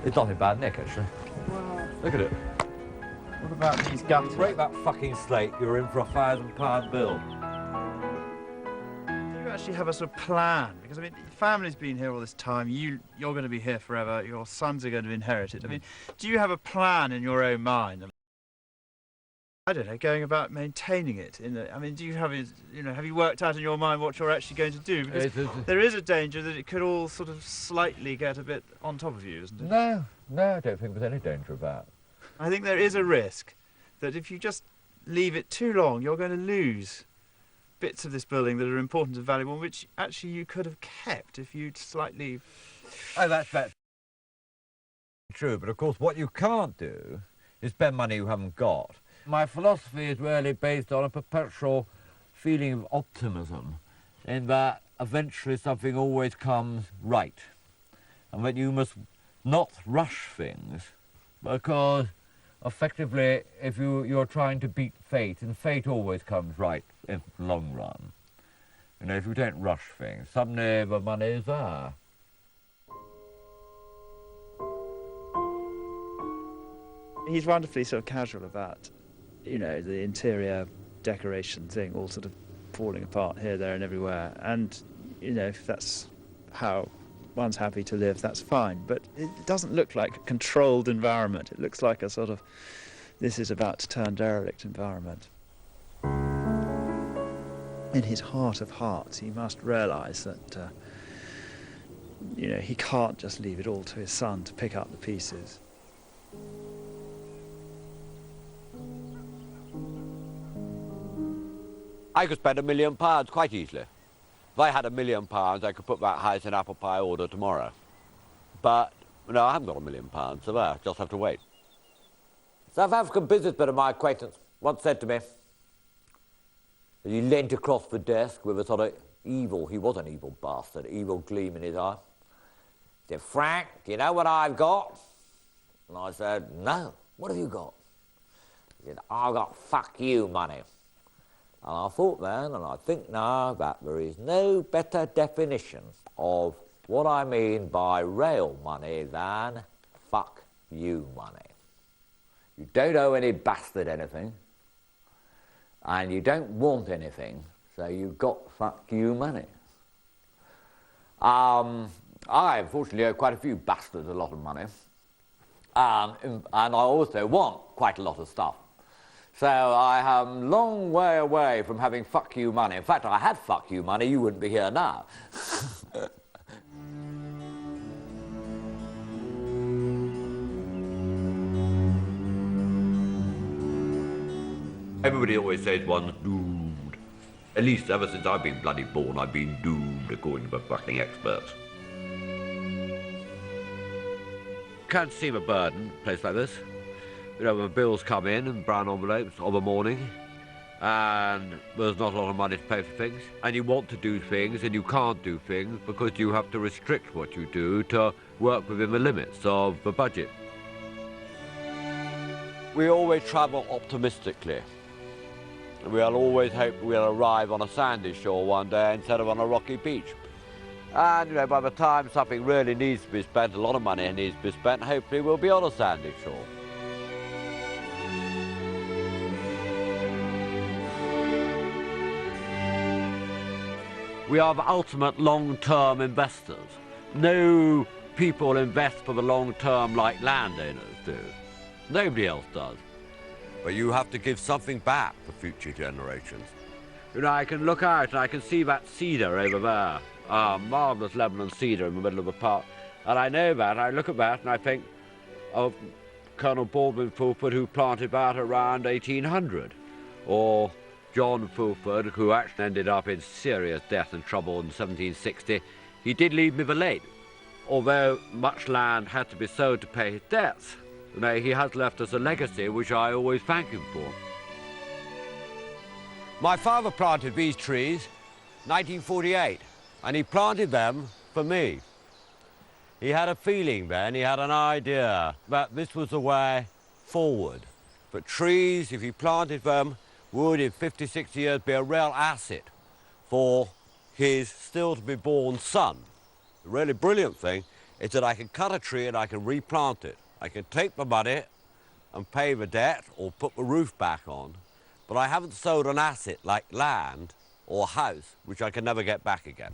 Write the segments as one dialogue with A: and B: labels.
A: It's not in bad nick, actually.
B: Well,
A: Look at it.
B: what about these guns?
A: Break that fucking slate, you're in for a £1,000 bill.
B: Do you actually have a sort of plan? Because, I mean, your family's been here all this time, you're going to be here forever, your sons are going to inherit it. I mean, do you have a plan in your own mind? I don't know, going about maintaining it. I mean, do you have, have you worked out in your mind what you're actually going to do? Because there is a danger that it could all sort of slightly get a bit on top of you, isn't it?
A: No, I don't think there's any danger of that.
B: I think there is a risk that if you just leave it too long, you're going to lose bits of this building that are important and valuable, which actually you could have kept if you'd slightly...
A: Oh, that's true, but of course what you can't do is spend money you haven't got. My philosophy is really based on a perpetual feeling of optimism, in that eventually something always comes right, and that you must not rush things, because effectively if you're trying to beat fate, and fate always comes right in the long run. You know, if you don't rush things, suddenly the money is there.
B: He's wonderfully sort of casual about, the interior decoration thing all sort of falling apart here, there and everywhere. And, if that's how one's happy to live, that's fine. But it doesn't look like a controlled environment. It looks like a sort of, this is about to turn derelict environment. In his heart of hearts, he must realise that, he can't just leave it all to his son to pick up the pieces.
C: I could spend £1 million quite easily. If I had £1 million, I could put that house in apple pie order tomorrow. But, no, I haven't got £1 million, so there, just have to wait. A South African businessman of my acquaintance once said to me, as he leant across the desk with a sort of evil, he was an evil bastard, evil gleam in his eye. He said, "Frank, do you know what I've got?" And I said, "No, what have you got?" He said, "I've got fuck you money." And I thought then, and I think now, that there is no better definition of what I mean by rail money than fuck you money. You don't owe any bastard anything, and you don't want anything, so you've got fuck you money. I unfortunately owe quite a few bastards a lot of money, and I also want quite a lot of stuff. So I am a long way away from having fuck you money. In fact, if I had fuck you money, you wouldn't be here now. Everybody always says one's doomed. At least ever since I've been bloody born, I've been doomed, according to the fucking experts. Can't seem a burden, a place like this. When the bills come in brown envelopes of a morning, and there's not a lot of money to pay for things, and you want to do things and you can't do things because you have to restrict what you do to work within the limits of the budget. We always travel optimistically. We'll always hope we'll arrive on a sandy shore one day instead of on a rocky beach. And by the time something really needs to be spent, a lot of money needs to be spent, hopefully we'll be on a sandy shore. We are the ultimate long-term investors. No people invest for the long term like landowners do. Nobody else does. But you have to give something back for future generations. I can look out and I can see that cedar over there, marvellous Lebanon cedar in the middle of the park. And I know that, I look at that and I think of Colonel Baldwin Fulford, who planted that around 1800, or John Fulford, who actually ended up in serious death and trouble in 1760. He did leave me the late. Although much land had to be sold to pay his debts, he has left us a legacy which I always thank him for. My father planted these trees in 1948, and he planted them for me. He had a feeling then, he had an idea that this was the way forward. But trees, if he planted them, would in 50, 60 years be a real asset for his still-to-be-born son. The really brilliant thing is that I can cut a tree and I can replant it. I can take the money and pay the debt or put the roof back on, but I haven't sold an asset like land or house, which I can never get back again.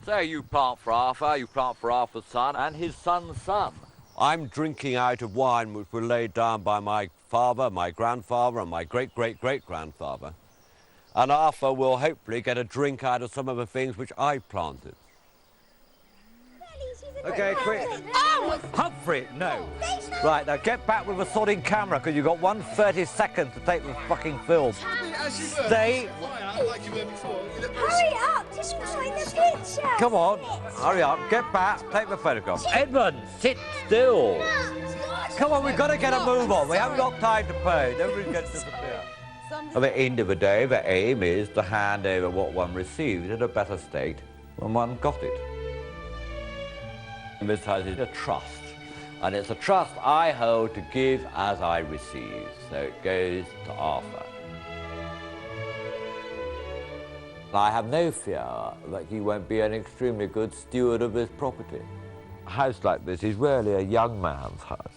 A: So you plant for Arthur, you plant for Arthur's son and his son's son.
C: I'm drinking out of wine which was laid down by my father, my grandfather, and my great-great-great-grandfather. And Arthur will hopefully get a drink out of some of the things which I planted. Okay, quick.
D: Oh!
C: Humphrey, no. Right, now get back with the sodding camera, because you've got 1:30 seconds to take the fucking film. Stay.
D: Hurry up! Just find the picture!
C: Come on, hurry up, get back, take the photograph. Edmund, sit still. Come on, we've got to get a move on. We haven't got time to pose. Everybody's going to disappear. At the end of the day, the aim is to hand over what one received in a better state when one got it. This house is a trust, and it's a trust I hold to give as I receive, so it goes to Arthur. I have no fear that he won't be an extremely good steward of this property. A house like this is really a young man's house.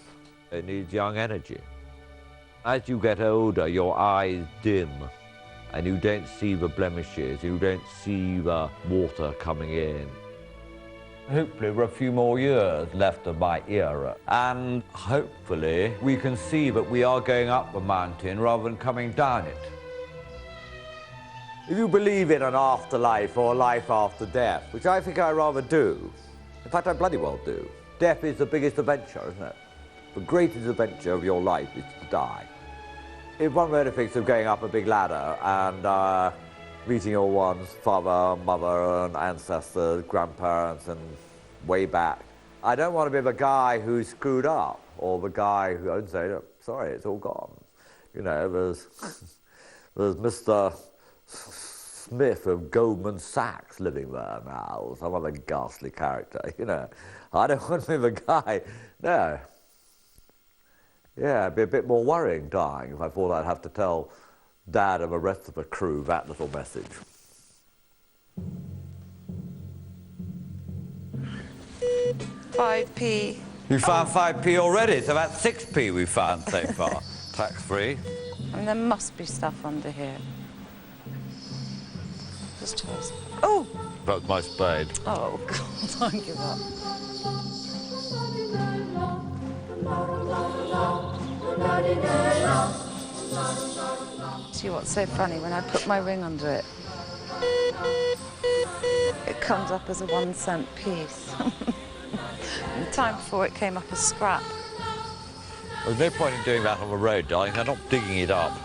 C: It needs young energy. As you get older, your eyes dim, and you don't see the blemishes, you don't see the water coming in. Hopefully there are a few more years left of my era, and hopefully we can see that we are going up the mountain rather than coming down it. If you believe in an afterlife or a life after death, which I think I rather do, in fact I bloody well do, death is the biggest adventure, isn't it? The greatest adventure of your life is to die. If one really thinks of going up a big ladder and meeting all one's father, mother, and ancestors, grandparents, and way back, I don't want to be the guy who's screwed up, or the guy who, I'd say, "Look, sorry, it's all gone." You know, there's Mr. Smith of Goldman Sachs living there now, some other ghastly character, you know. I don't want to be the guy, no. Yeah, it'd be a bit more worrying dying if I thought I'd have to tell Dad and the rest of the crew that little message.
E: 5p.
C: You found 5p already, so that's 6p we've found so far. Tax-free.
E: And there must be stuff under here. Just try this. Oh!
C: That's my spade.
E: Oh, God, don't give up. See what's so funny? When I put my ring under it, it comes up as a 1-cent piece. And the time before it came up as scrap.
C: There's no point in doing that on the road, darling. They're not digging it up.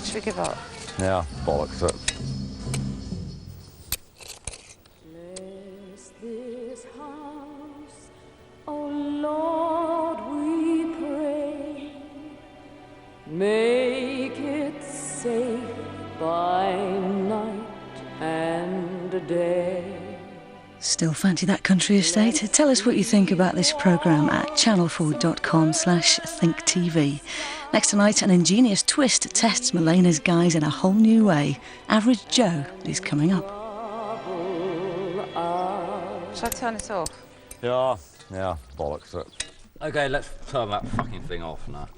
E: Should we give up?
C: Yeah, bollocks it.
F: Bless this house, oh Lord, we pray. Make it safe by night and day.
G: Still fancy that country estate? Tell us what you think about this programme at channel4.com/thinktv. Next tonight, an ingenious twist tests Melena's guise in a whole new way. Average Joe is coming up.
E: Shall I turn it off?
C: Yeah, bollocks it. Okay, let's turn that fucking thing off now.